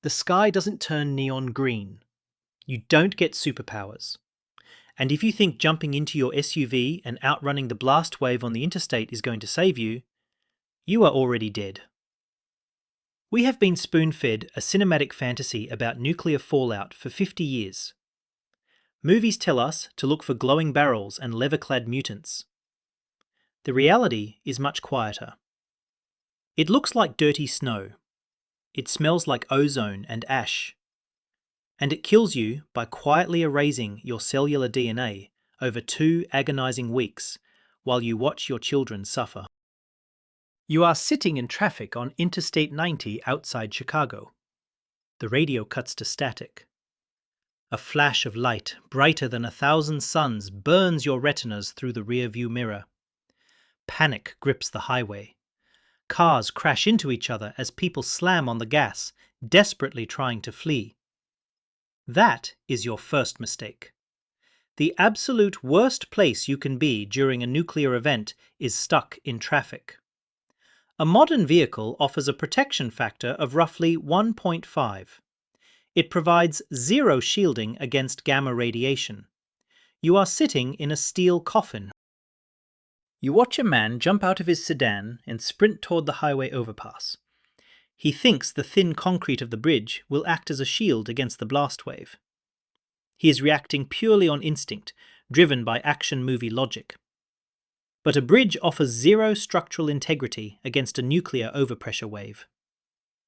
The sky doesn't turn neon green. You don't get superpowers. And if you think jumping into your SUV and outrunning the blast wave on the interstate is going to save you, you are already dead. We have been spoon-fed a cinematic fantasy about nuclear fallout for 50 years. Movies tell us to look for glowing barrels and leather-clad mutants. The reality is much quieter. It looks like dirty snow. It smells like ozone and ash. And it kills you by quietly erasing your cellular DNA over 2 agonizing weeks while you watch your children suffer. You are sitting in traffic on Interstate 90 outside Chicago. The radio cuts to static. A flash of light, brighter than 1,000 suns, burns your retinas through the rear-view mirror. Panic grips the highway. Cars crash into each other as people slam on the gas, desperately trying to flee. That is your first mistake. The absolute worst place you can be during a nuclear event is stuck in traffic. A modern vehicle offers a protection factor of roughly 1.5. It provides zero shielding against gamma radiation. You are sitting in a steel coffin. You watch a man jump out of his sedan and sprint toward the highway overpass. He thinks the thin concrete of the bridge will act as a shield against the blast wave. He is reacting purely on instinct, driven by action movie logic. But a bridge offers zero structural integrity against a nuclear overpressure wave.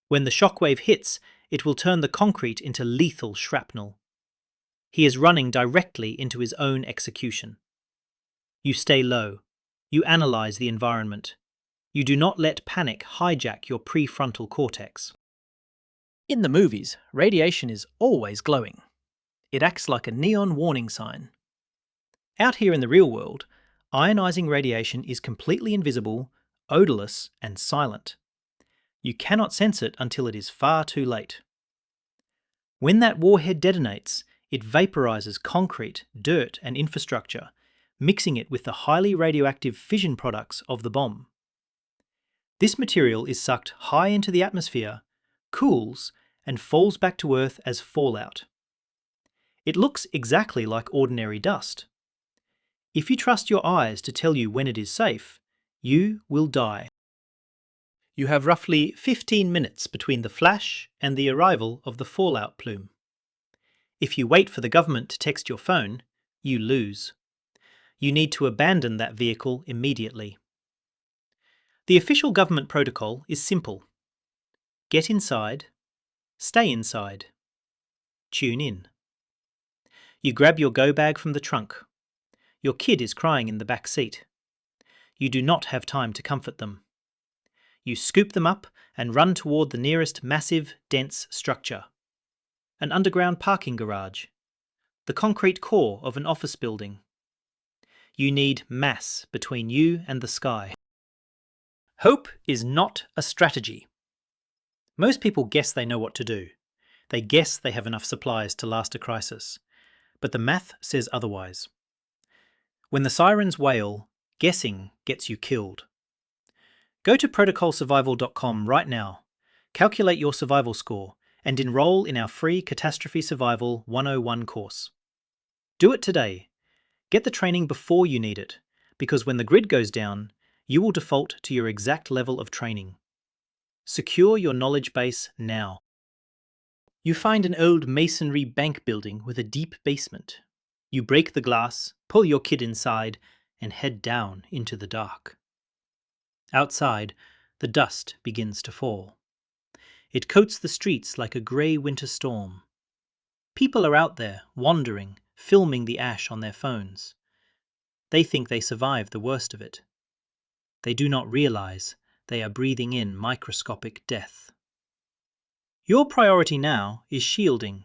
When the shockwave hits, it will turn the concrete into lethal shrapnel. He is running directly into his own execution. You stay low. You analyze the environment. You do not let panic hijack your prefrontal cortex. In the movies, radiation is always glowing. It acts like a neon warning sign. Out here in the real world, ionizing radiation is completely invisible, odorless, and silent. You cannot sense it until it is far too late. When that warhead detonates, it vaporizes concrete, dirt, and infrastructure, mixing it with the highly radioactive fission products of the bomb. This material is sucked high into the atmosphere, cools, and falls back to Earth as fallout. It looks exactly like ordinary dust. If you trust your eyes to tell you when it is safe, you will die. You have roughly 15 minutes between the flash and the arrival of the fallout plume. If you wait for the government to text your phone, you lose. You need to abandon that vehicle immediately. The official government protocol is simple. Get inside, stay inside, tune in. You grab your go bag from the trunk. Your kid is crying in the back seat. You do not have time to comfort them. You scoop them up and run toward the nearest massive, dense structure. An underground parking garage. The concrete core of an office building. You need mass between you and the sky. Hope is not a strategy. Most people guess they know what to do. They guess they have enough supplies to last a crisis. But the math says otherwise. When the sirens wail, guessing gets you killed. Go to protocolsurvival.com right now, calculate your survival score, and enroll in our free Catastrophe Survival 101 course. Do it today. Get the training before you need it, because when the grid goes down, you will default to your exact level of training. Secure your knowledge base now. You find an old masonry bank building with a deep basement. You break the glass, pull your kid inside, and head down into the dark. Outside, the dust begins to fall. It coats the streets like a grey winter storm. People are out there, wandering, filming the ash on their phones. They think they survived the worst of it. They do not realize they are breathing in microscopic death. Your priority now is shielding.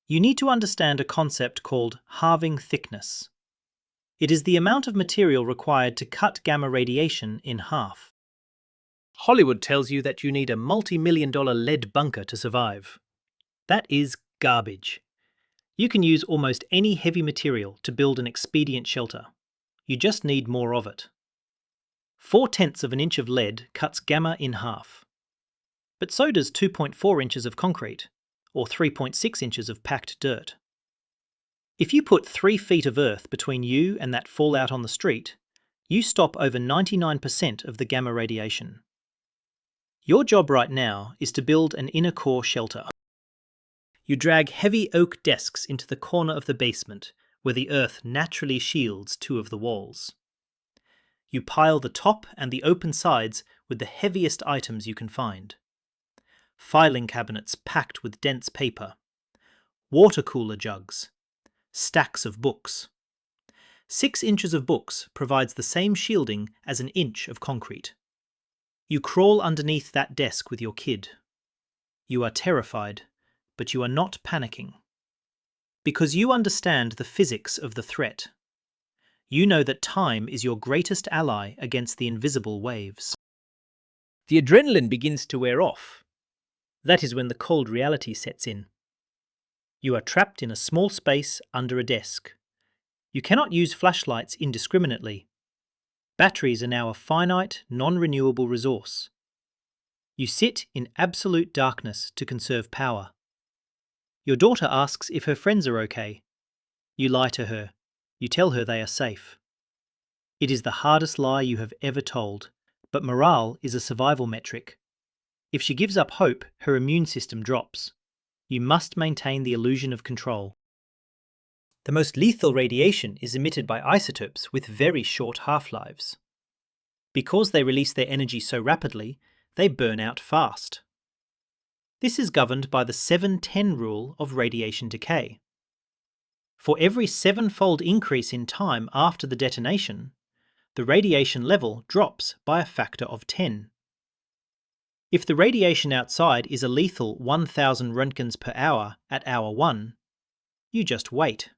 You need to understand a concept called halving thickness. It is the amount of material required to cut gamma radiation in half. Hollywood tells you that you need a multi-million-dollar lead bunker to survive. That is garbage. You can use almost any heavy material to build an expedient shelter. You just need more of it. 4/10 of an inch of lead cuts gamma in half. but so does 2.4 inches of concrete, or 3.6 inches of packed dirt. If you put 3 feet of earth between you and that fallout on the street, you stop over 99% of the gamma radiation. Your job right now is to build an inner core shelter. You drag heavy oak desks into the corner of the basement, where the earth naturally shields 2 of the walls. You pile the top and the open sides with the heaviest items you can find. Filing cabinets packed with dense paper, water cooler jugs, stacks of books. 6 inches of books provides the same shielding as an inch of concrete. You crawl underneath that desk with your kid. You are terrified, but you are not panicking. Because you understand the physics of the threat. You know that time is your greatest ally against the invisible waves. The adrenaline begins to wear off. That is when the cold reality sets in. You are trapped in a small space under a desk. You cannot use flashlights indiscriminately. Batteries are now a finite, non-renewable resource. You sit in absolute darkness to conserve power. Your daughter asks if her friends are okay. You lie to her. You tell her they are safe. It is the hardest lie you have ever told, but morale is a survival metric. If she gives up hope, her immune system drops. You must maintain the illusion of control. The most lethal radiation is emitted by isotopes with very short half-lives. Because they release their energy so rapidly, they burn out fast. This is governed by the 7-10 rule of radiation decay. For every 7-fold increase in time after the detonation, the radiation level drops by a factor of 10. If the radiation outside is a lethal 1000 roentgens per hour at hour 1, you just wait.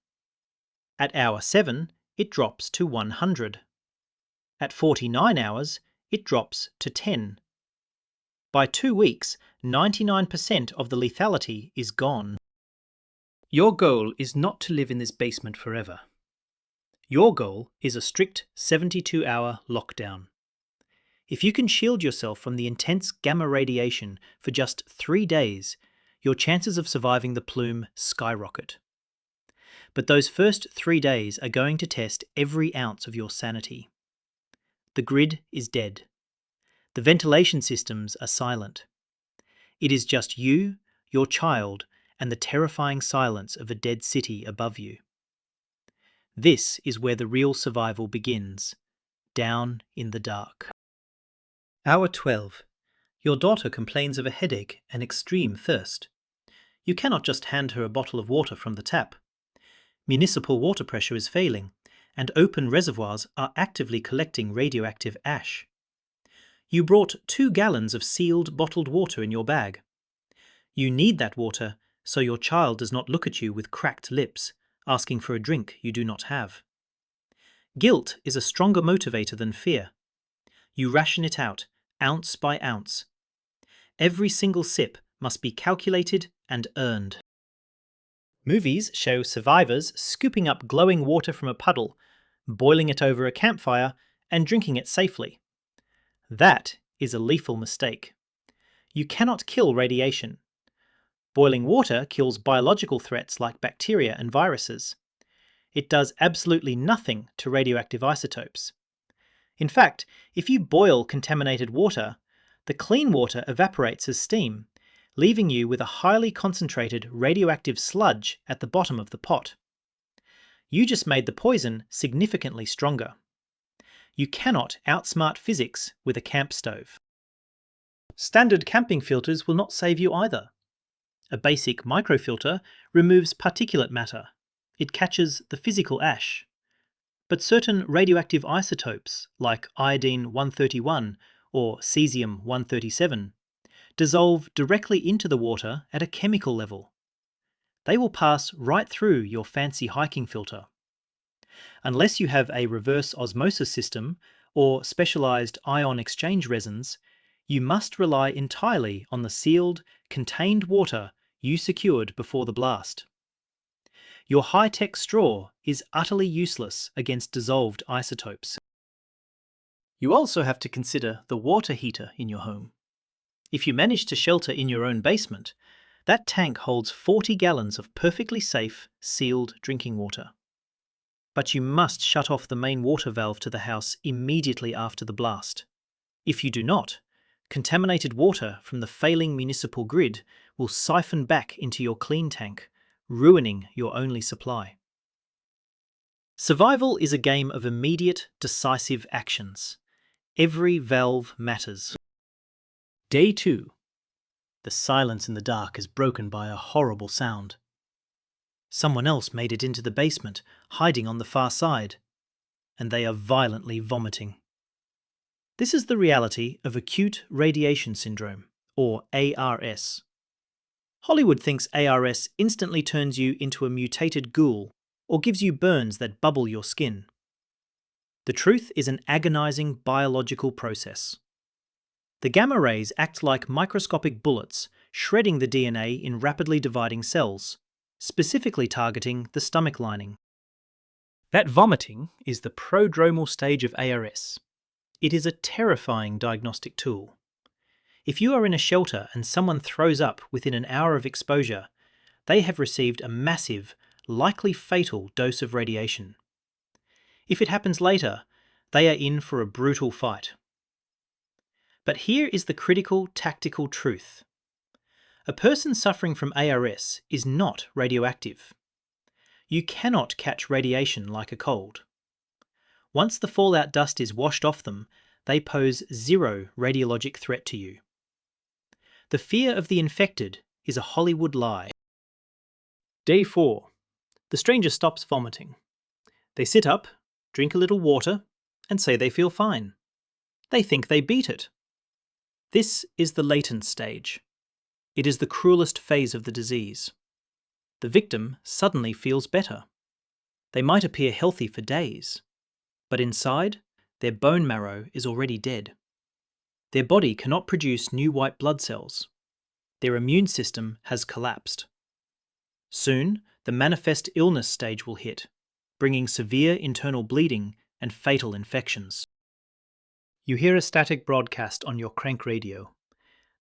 At hour 7, it drops to 100. At 49 hours, it drops to 10. By 2 weeks, 99% of the lethality is gone. Your goal is not to live in this basement forever. Your goal is a strict 72-hour lockdown. If you can shield yourself from the intense gamma radiation for just 3 days, your chances of surviving the plume skyrocket. But those first 3 days are going to test every ounce of your sanity. The grid is dead. The ventilation systems are silent. It is just you, your child, and the terrifying silence of a dead city above you. This is where the real survival begins, down in the dark. Hour 12. Your daughter complains of a headache and extreme thirst. You cannot just hand her a bottle of water from the tap. Municipal water pressure is failing, and open reservoirs are actively collecting radioactive ash. You brought 2 gallons of sealed bottled water in your bag. You need that water so your child does not look at you with cracked lips, asking for a drink you do not have. Guilt is a stronger motivator than fear. You ration it out, ounce by ounce. Every single sip must be calculated and earned. Movies show survivors scooping up glowing water from a puddle, boiling it over a campfire, and drinking it safely. That is a lethal mistake. You cannot kill radiation. Boiling water kills biological threats like bacteria and viruses. It does absolutely nothing to radioactive isotopes. In fact, if you boil contaminated water, the clean water evaporates as steam, leaving you with a highly concentrated radioactive sludge at the bottom of the pot. You just made the poison significantly stronger. You cannot outsmart physics with a camp stove. Standard camping filters will not save you either. A basic microfilter removes particulate matter. It catches the physical ash. But certain radioactive isotopes, like iodine-131 or cesium-137, dissolve directly into the water at a chemical level. They will pass right through your fancy hiking filter. Unless you have a reverse osmosis system or specialized ion exchange resins, you must rely entirely on the sealed, contained water you secured before the blast. Your high-tech straw is utterly useless against dissolved isotopes. You also have to consider the water heater in your home. If you manage to shelter in your own basement, that tank holds 40 gallons of perfectly safe, sealed drinking water. But you must shut off the main water valve to the house immediately after the blast. If you do not, contaminated water from the failing municipal grid will siphon back into your clean tank, ruining your only supply. Survival is a game of immediate, decisive actions. Every valve matters. Day 2. The silence in the dark is broken by a horrible sound. Someone else made it into the basement, hiding on the far side, and they are violently vomiting. This is the reality of acute radiation syndrome, or ARS. Hollywood thinks ARS instantly turns you into a mutated ghoul or gives you burns that bubble your skin. The truth is an agonizing biological process. The gamma rays act like microscopic bullets, shredding the DNA in rapidly dividing cells, specifically targeting the stomach lining. That vomiting is the prodromal stage of ARS. It is a terrifying diagnostic tool. If you are in a shelter and someone throws up within an hour of exposure, they have received a massive, likely fatal dose of radiation. If it happens later, they are in for a brutal fight. But here is the critical tactical truth. A person suffering from ARS is not radioactive. You cannot catch radiation like a cold. Once the fallout dust is washed off them, they pose zero radiologic threat to you. The fear of the infected is a Hollywood lie. Day 4. The stranger stops vomiting. They sit up, drink a little water, and say they feel fine. They think they beat it. This is the latent stage. It is the cruelest phase of the disease. The victim suddenly feels better. They might appear healthy for days, but inside, their bone marrow is already dead. Their body cannot produce new white blood cells. Their immune system has collapsed. Soon, the manifest illness stage will hit, bringing severe internal bleeding and fatal infections. You hear a static broadcast on your crank radio.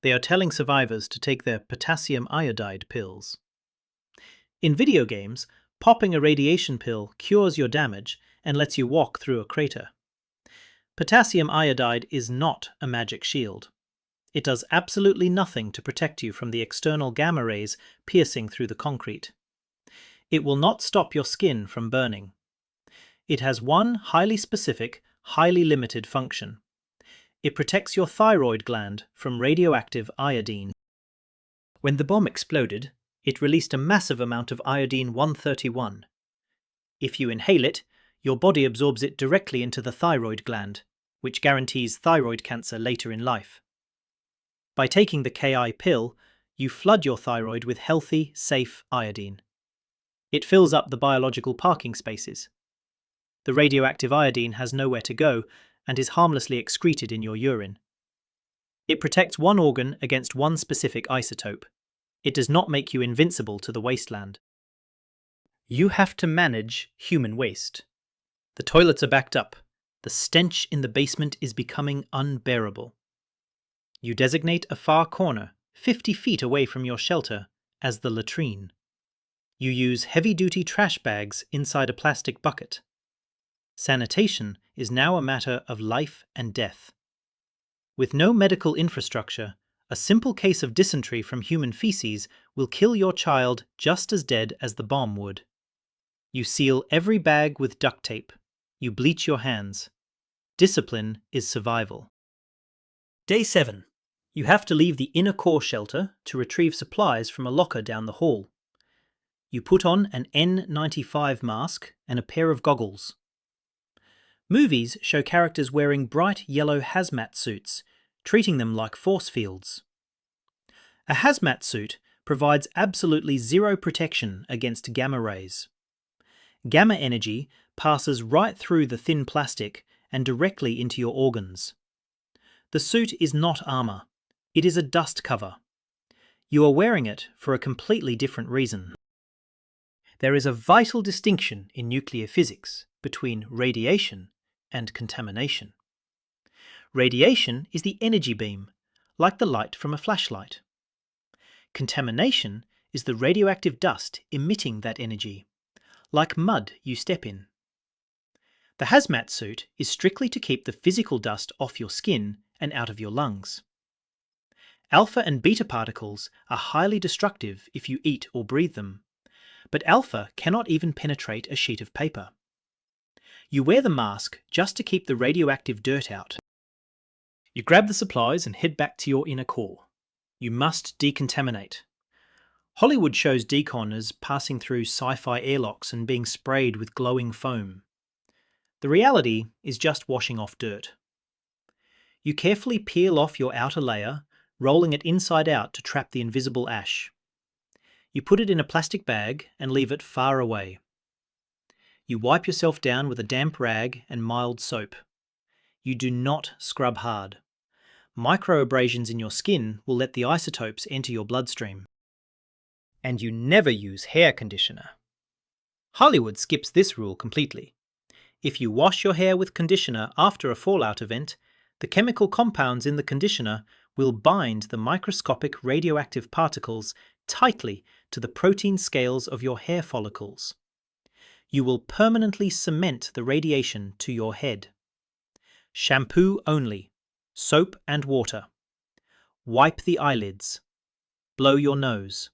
They are telling survivors to take their potassium iodide pills. In video games, popping a radiation pill cures your damage and lets you walk through a crater. Potassium iodide is not a magic shield. It does absolutely nothing to protect you from the external gamma rays piercing through the concrete. It will not stop your skin from burning. It has one highly specific, highly limited function. It protects your thyroid gland from radioactive iodine. When the bomb exploded, it released a massive amount of iodine-131. If you inhale it, your body absorbs it directly into the thyroid gland, which guarantees thyroid cancer later in life. By taking the Ki pill, you flood your thyroid with healthy, safe iodine. It fills up the biological parking spaces. The radioactive iodine has nowhere to go and is harmlessly excreted in your urine. It protects one organ against one specific isotope. It does not make you invincible to the wasteland. You have to manage human waste. The toilets are backed up. The stench in the basement is becoming unbearable. You designate a far corner, 50 feet away from your shelter, as the latrine. You use heavy-duty trash bags inside a plastic bucket. Sanitation is now a matter of life and death. With no medical infrastructure, a simple case of dysentery from human feces will kill your child just as dead as the bomb would. You seal every bag with duct tape. You bleach your hands. Discipline is survival. Day 7. You have to leave the inner core shelter to retrieve supplies from a locker down the hall. You put on an N95 mask and a pair of goggles. Movies show characters wearing bright yellow hazmat suits, treating them like force fields. A hazmat suit provides absolutely zero protection against gamma rays. Gamma energy passes right through the thin plastic and directly into your organs. The suit is not armor. It is a dust cover. You are wearing it for a completely different reason. There is a vital distinction in nuclear physics between radiation and contamination. Radiation is the energy beam, like the light from a flashlight. Contamination is the radioactive dust emitting that energy, like mud you step in. The hazmat suit is strictly to keep the physical dust off your skin and out of your lungs. Alpha and beta particles are highly destructive if you eat or breathe them, but alpha cannot even penetrate a sheet of paper. You wear the mask just to keep the radioactive dirt out. You grab the supplies and head back to your inner core. You must decontaminate. Hollywood shows decon as passing through sci-fi airlocks and being sprayed with glowing foam. The reality is just washing off dirt. You carefully peel off your outer layer, rolling it inside out to trap the invisible ash. You put it in a plastic bag and leave it far away. You wipe yourself down with a damp rag and mild soap. You do not scrub hard. Microabrasions in your skin will let the isotopes enter your bloodstream. And you never use hair conditioner. Hollywood skips this rule completely. If you wash your hair with conditioner after a fallout event, the chemical compounds in the conditioner will bind the microscopic radioactive particles tightly to the protein scales of your hair follicles. You will permanently cement the radiation to your head. Shampoo only, soap and water. Wipe the eyelids. Blow your nose.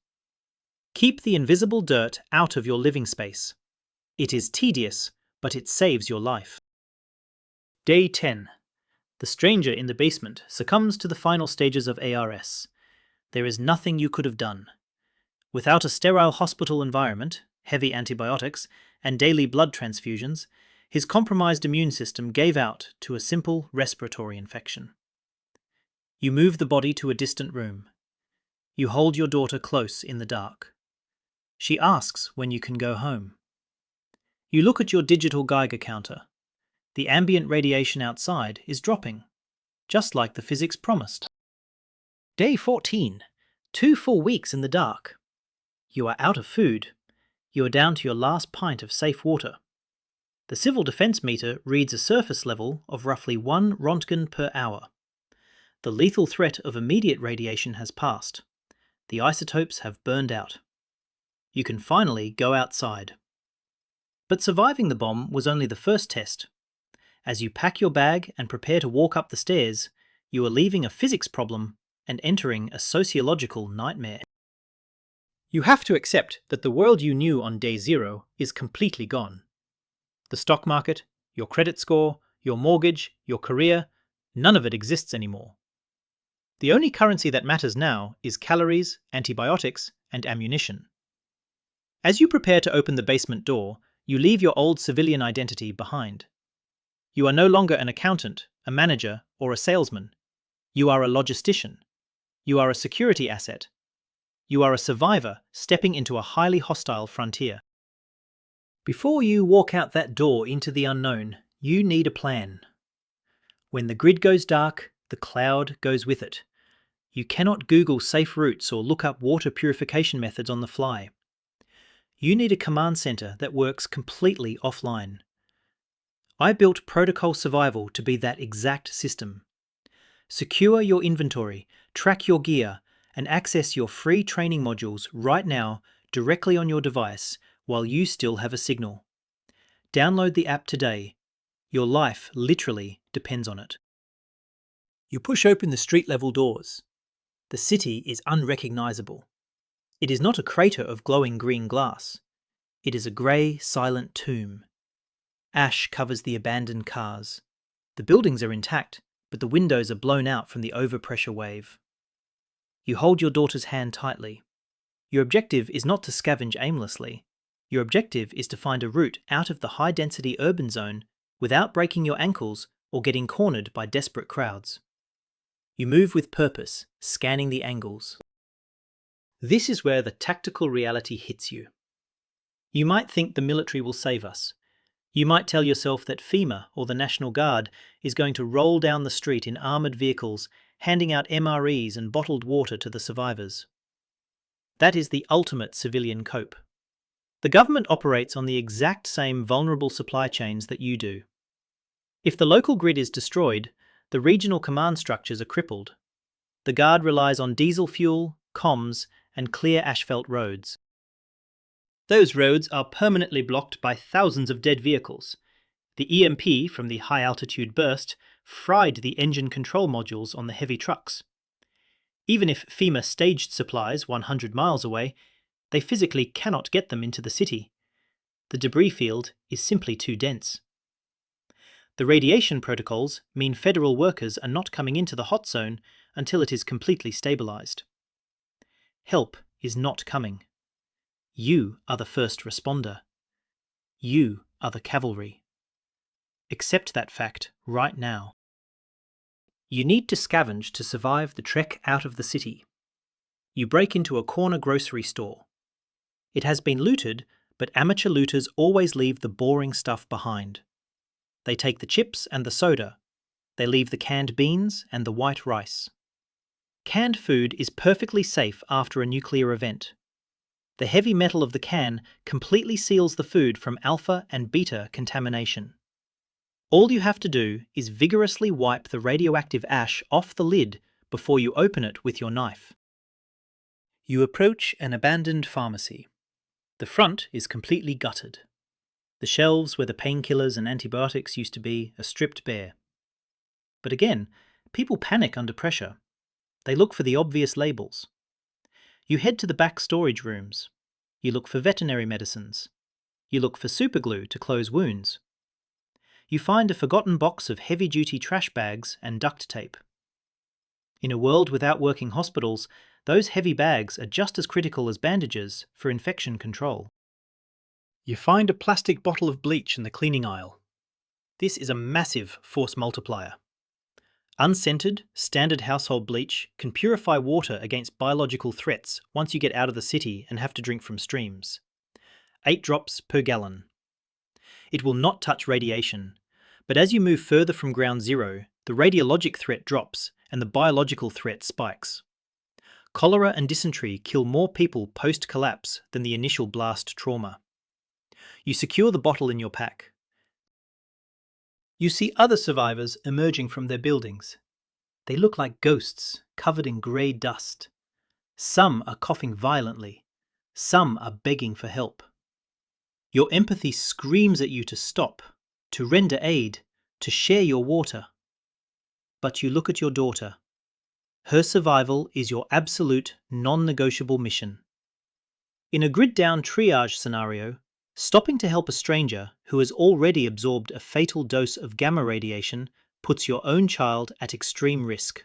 Keep the invisible dirt out of your living space. It is tedious, but it saves your life. Day 10. The stranger in the basement succumbs to the final stages of ARS. There is nothing you could have done. Without a sterile hospital environment, heavy antibiotics, and daily blood transfusions, his compromised immune system gave out to a simple respiratory infection. You move the body to a distant room. You hold your daughter close in the dark. She asks when you can go home. You look at your digital Geiger counter. The ambient radiation outside is dropping, just like the physics promised. Day 14. 2 full weeks in the dark. You are out of food. You are down to your last pint of safe water. The civil defense meter reads a surface level of roughly 1 Rontgen per hour. The lethal threat of immediate radiation has passed. The isotopes have burned out. You can finally go outside. But surviving the bomb was only the first test. As you pack your bag and prepare to walk up the stairs, you are leaving a physics problem and entering a sociological nightmare. You have to accept that the world you knew on day 0 is completely gone. The stock market, your credit score, your mortgage, your career, none of it exists anymore. The only currency that matters now is calories, antibiotics, and ammunition. As you prepare to open the basement door, you leave your old civilian identity behind. You are no longer an accountant, a manager, or a salesman. You are a logistician. You are a security asset. You are a survivor stepping into a highly hostile frontier. Before you walk out that door into the unknown, you need a plan. When the grid goes dark, the cloud goes with it. You cannot Google safe routes or look up water purification methods on the fly. You need a command center that works completely offline. I built Protocol Survival to be that exact system. Secure your inventory, track your gear, and access your free training modules right now directly on your device while you still have a signal. Download the app today. Your life literally depends on it. You push open the street-level doors. The city is unrecognizable. It is not a crater of glowing green glass. It is a grey, silent tomb. Ash covers the abandoned cars. The buildings are intact, but the windows are blown out from the overpressure wave. You hold your daughter's hand tightly. Your objective is not to scavenge aimlessly. Your objective is to find a route out of the high-density urban zone without breaking your ankles or getting cornered by desperate crowds. You move with purpose, scanning the angles. This is where the tactical reality hits you. You might think the military will save us. You might tell yourself that FEMA or the National Guard is going to roll down the street in armoured vehicles, handing out MREs and bottled water to the survivors. That is the ultimate civilian cope. The government operates on the exact same vulnerable supply chains that you do. If the local grid is destroyed, the regional command structures are crippled. The Guard relies on diesel fuel, comms, and clear asphalt roads. Those roads are permanently blocked by thousands of dead vehicles. The EMP from the high-altitude burst fried the engine control modules on the heavy trucks. Even if FEMA staged supplies 100 miles away, they physically cannot get them into the city. The debris field is simply too dense. The radiation protocols mean federal workers are not coming into the hot zone until it is completely stabilized. Help is not coming. You are the first responder. You are the cavalry. Accept that fact right now. You need to scavenge to survive the trek out of the city. You break into a corner grocery store. It has been looted, but amateur looters always leave the boring stuff behind. They take the chips and the soda. They leave the canned beans and the white rice. Canned food is perfectly safe after a nuclear event. The heavy metal of the can completely seals the food from alpha and beta contamination. All you have to do is vigorously wipe the radioactive ash off the lid before you open it with your knife. You approach an abandoned pharmacy. The front is completely gutted. The shelves where the painkillers and antibiotics used to be are stripped bare. But again, people panic under pressure. They look for the obvious labels. You head to the back storage rooms. You look for veterinary medicines. You look for superglue to close wounds. You find a forgotten box of heavy-duty trash bags and duct tape. In a world without working hospitals, those heavy bags are just as critical as bandages for infection control. You find a plastic bottle of bleach in the cleaning aisle. This is a massive force multiplier. Unscented, standard household bleach can purify water against biological threats once you get out of the city and have to drink from streams. 8 drops per gallon. It will not touch radiation, but as you move further from ground zero, the radiologic threat drops and the biological threat spikes. Cholera and dysentery kill more people post-collapse than the initial blast trauma. You secure the bottle in your pack. You see other survivors emerging from their buildings. They look like ghosts, covered in grey dust. Some are coughing violently. Some are begging for help. Your empathy screams at you to stop, to render aid, to share your water. But you look at your daughter. Her survival is your absolute, non-negotiable mission. In a grid-down triage scenario, stopping to help a stranger who has already absorbed a fatal dose of gamma radiation puts your own child at extreme risk.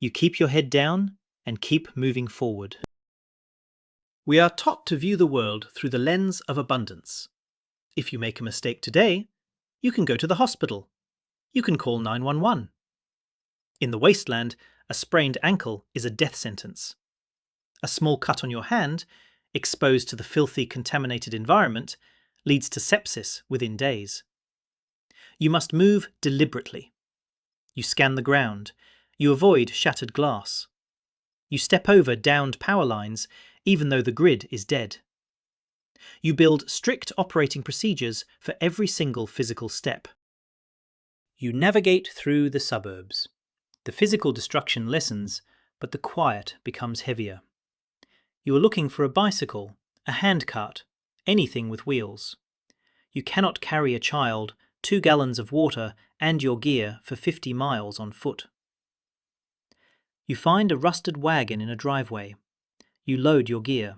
You keep your head down and keep moving forward. We are taught to view the world through the lens of abundance. If you make a mistake today, you can go to the hospital. You can call 911. In the wasteland, a sprained ankle is a death sentence. A small cut on your hand, exposed to the filthy, contaminated environment, leads to sepsis within days. You must move deliberately. You scan the ground. You avoid shattered glass. You step over downed power lines, even though the grid is dead. You build strict operating procedures for every single physical step. You navigate through the suburbs. The physical destruction lessens, but the quiet becomes heavier. You are looking for a bicycle, a handcart, anything with wheels. You cannot carry a child, 2 gallons of water, and your gear for 50 miles on foot. You find a rusted wagon in a driveway. You load your gear.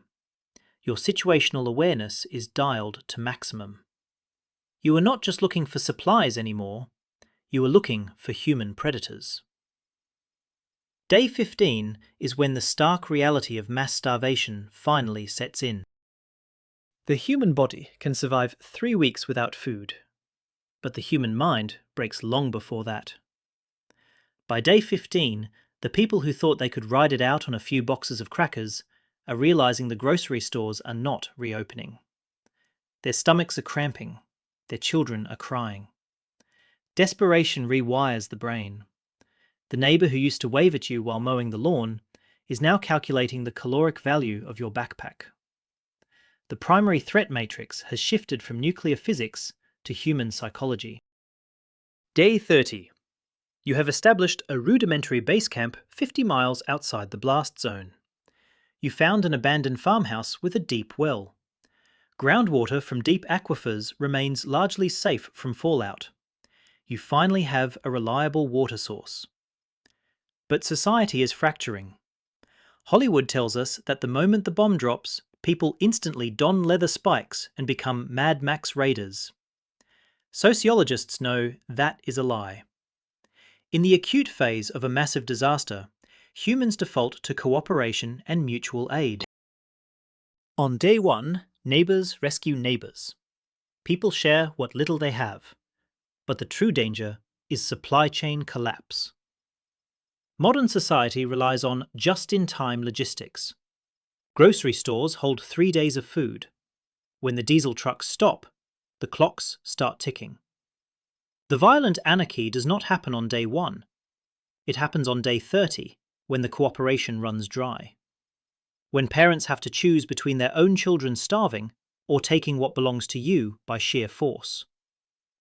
Your situational awareness is dialed to maximum. You are not just looking for supplies anymore. You are looking for human predators. Day 15 is when the stark reality of mass starvation finally sets in. The human body can survive 3 weeks without food, but the human mind breaks long before that. By day 15, the people who thought they could ride it out on a few boxes of crackers are realizing the grocery stores are not reopening. Their stomachs are cramping. Their children are crying. Desperation rewires the brain. The neighbour who used to wave at you while mowing the lawn is now calculating the caloric value of your backpack. The primary threat matrix has shifted from nuclear physics to human psychology. Day 30. You have established a rudimentary base camp 50 miles outside the blast zone. You found an abandoned farmhouse with a deep well. Groundwater from deep aquifers remains largely safe from fallout. You finally have a reliable water source. But society is fracturing. Hollywood tells us that the moment the bomb drops, people instantly don leather spikes and become Mad Max raiders. Sociologists know that is a lie. In the acute phase of a massive disaster, humans default to cooperation and mutual aid. On day 1, neighbours rescue neighbours. People share what little they have. But the true danger is supply chain collapse. Modern society relies on just-in-time logistics. Grocery stores hold 3 days of food. When the diesel trucks stop, the clocks start ticking. The violent anarchy does not happen on day 1. It happens on day 30, when the cooperation runs dry. When parents have to choose between their own children starving or taking what belongs to you by sheer force.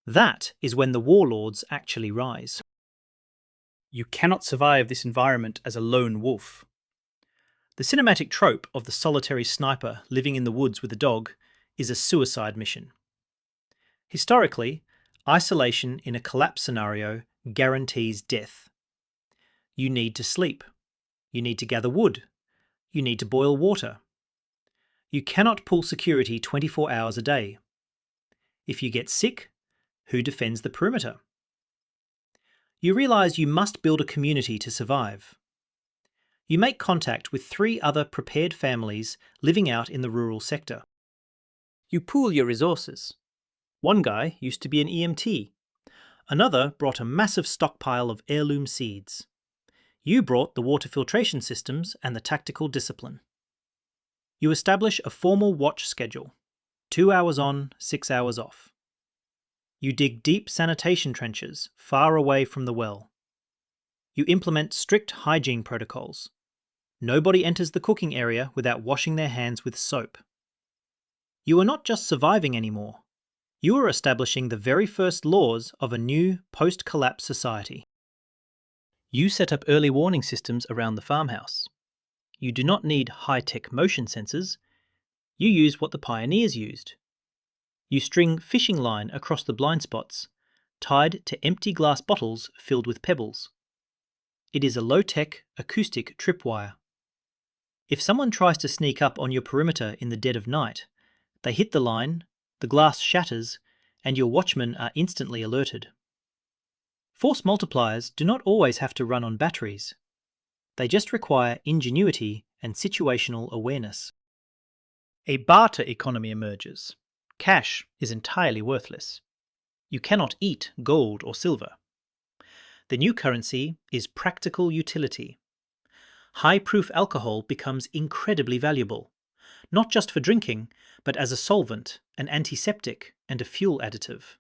That is when the warlords actually rise. You cannot survive this environment as a lone wolf. The cinematic trope of the solitary sniper living in the woods with a dog is a suicide mission. Historically, isolation in a collapse scenario guarantees death. You need to sleep. You need to gather wood. You need to boil water. You cannot pull security 24 hours a day. If you get sick, who defends the perimeter? You realise you must build a community to survive. You make contact with 3 other prepared families living out in the rural sector. You pool your resources. One guy used to be an EMT. Another brought a massive stockpile of heirloom seeds. You brought the water filtration systems and the tactical discipline. You establish a formal watch schedule. 2 hours on, 6 hours off. You dig deep sanitation trenches far away from the well. You implement strict hygiene protocols. Nobody enters the cooking area without washing their hands with soap. You are not just surviving anymore. You are establishing the very first laws of a new post-collapse society. You set up early warning systems around the farmhouse. You do not need high-tech motion sensors. You use what the pioneers used. You string fishing line across the blind spots, tied to empty glass bottles filled with pebbles. It is a low-tech, acoustic tripwire. If someone tries to sneak up on your perimeter in the dead of night, they hit the line, the glass shatters, and your watchmen are instantly alerted. Force multipliers do not always have to run on batteries. They just require ingenuity and situational awareness. A barter economy emerges. Cash is entirely worthless. You cannot eat gold or silver. The new currency is practical utility. High-proof alcohol becomes incredibly valuable, not just for drinking, but as a solvent, an antiseptic, and a fuel additive.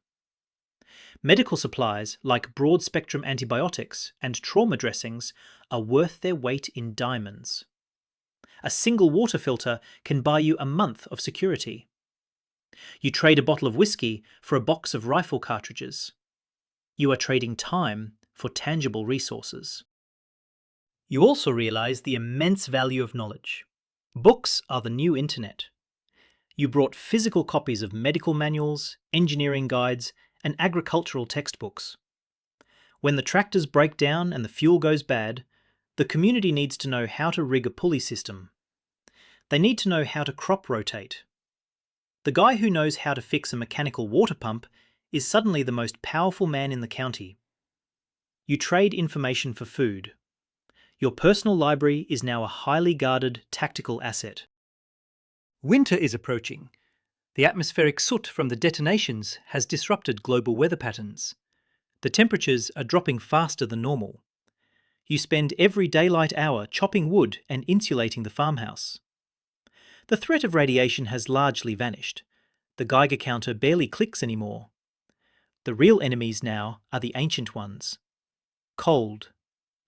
Medical supplies like broad-spectrum antibiotics and trauma dressings are worth their weight in diamonds. A single water filter can buy you a month of security. You trade a bottle of whiskey for a box of rifle cartridges. You are trading time for tangible resources. You also realize the immense value of knowledge. Books are the new internet. You brought physical copies of medical manuals, engineering guides, and agricultural textbooks. When the tractors break down and the fuel goes bad, the community needs to know how to rig a pulley system. They need to know how to crop rotate. The guy who knows how to fix a mechanical water pump is suddenly the most powerful man in the county. You trade information for food. Your personal library is now a highly guarded tactical asset. Winter is approaching. The atmospheric soot from the detonations has disrupted global weather patterns. The temperatures are dropping faster than normal. You spend every daylight hour chopping wood and insulating the farmhouse. The threat of radiation has largely vanished. The Geiger counter barely clicks anymore. The real enemies now are the ancient ones. Cold,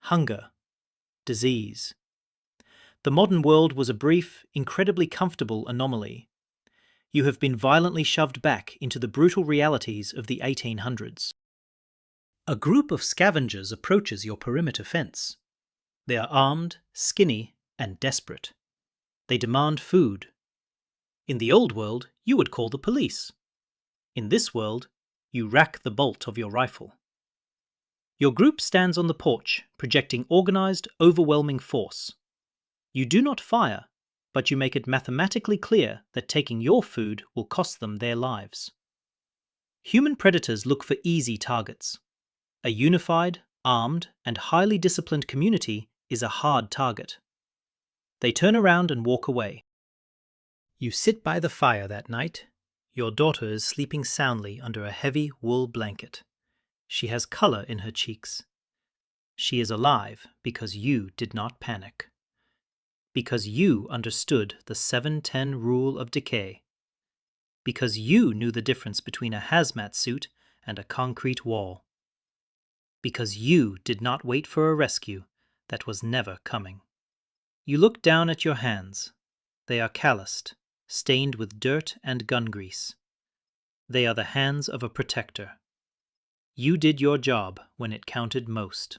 hunger, disease. The modern world was a brief, incredibly comfortable anomaly. You have been violently shoved back into the brutal realities of the 1800s. A group of scavengers approaches your perimeter fence. They are armed, skinny, and desperate. They demand food. In the old world, you would call the police. In this world, you rack the bolt of your rifle. Your group stands on the porch, projecting organized, overwhelming force. You do not fire, but you make it mathematically clear that taking your food will cost them their lives. Human predators look for easy targets. A unified, armed, and highly disciplined community is a hard target. They turn around and walk away. You sit by the fire that night. Your daughter is sleeping soundly under a heavy wool blanket. She has color in her cheeks. She is alive because you did not panic. Because you understood the 7-10 rule of decay. Because you knew the difference between a hazmat suit and a concrete wall. Because you did not wait for a rescue that was never coming. You look down at your hands. They are calloused, stained with dirt and gun grease. They are the hands of a protector. You did your job when it counted most.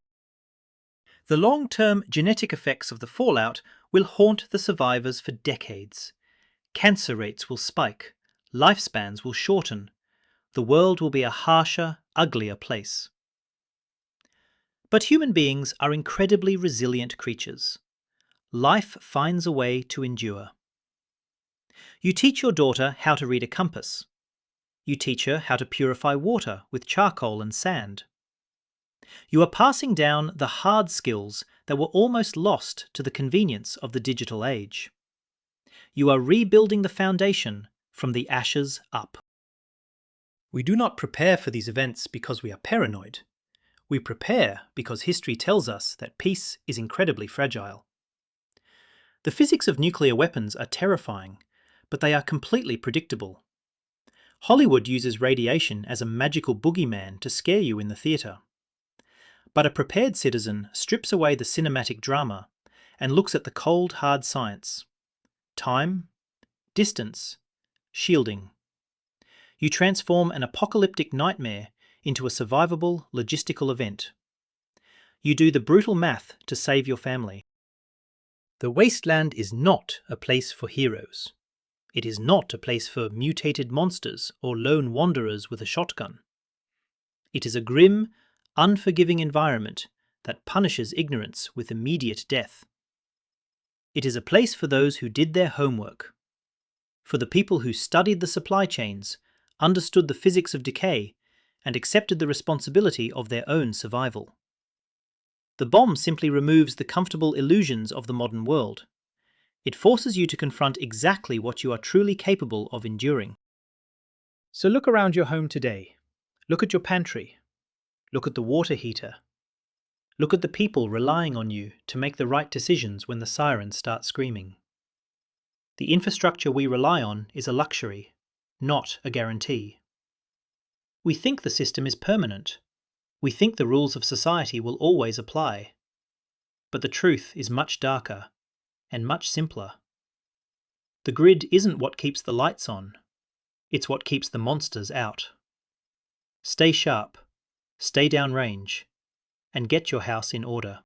The long-term genetic effects of the fallout will haunt the survivors for decades. Cancer rates will spike, lifespans will shorten, the world will be a harsher, uglier place. But human beings are incredibly resilient creatures. Life finds a way to endure. You teach your daughter how to read a compass. You teach her how to purify water with charcoal and sand. You are passing down the hard skills that were almost lost to the convenience of the digital age. You are rebuilding the foundation from the ashes up. We do not prepare for these events because we are paranoid. We prepare because history tells us that peace is incredibly fragile. The physics of nuclear weapons are terrifying, but they are completely predictable. Hollywood uses radiation as a magical boogeyman to scare you in the theatre. But a prepared citizen strips away the cinematic drama and looks at the cold, hard science. Time, distance, shielding. You transform an apocalyptic nightmare into a survivable, logistical event. You do the brutal math to save your family. The wasteland is not a place for heroes. It is not a place for mutated monsters or lone wanderers with a shotgun. It is a grim, unforgiving environment that punishes ignorance with immediate death. It is a place for those who did their homework, for the people who studied the supply chains, understood the physics of decay, and accepted the responsibility of their own survival. The bomb simply removes the comfortable illusions of the modern world. It forces you to confront exactly what you are truly capable of enduring. So look around your home today. Look at your pantry. Look at the water heater. Look at the people relying on you to make the right decisions when the sirens start screaming. The infrastructure we rely on is a luxury, not a guarantee. We think the system is permanent. We think the rules of society will always apply. But the truth is much darker and much simpler. The grid isn't what keeps the lights on. It's what keeps the monsters out. Stay sharp, stay downrange, and get your house in order.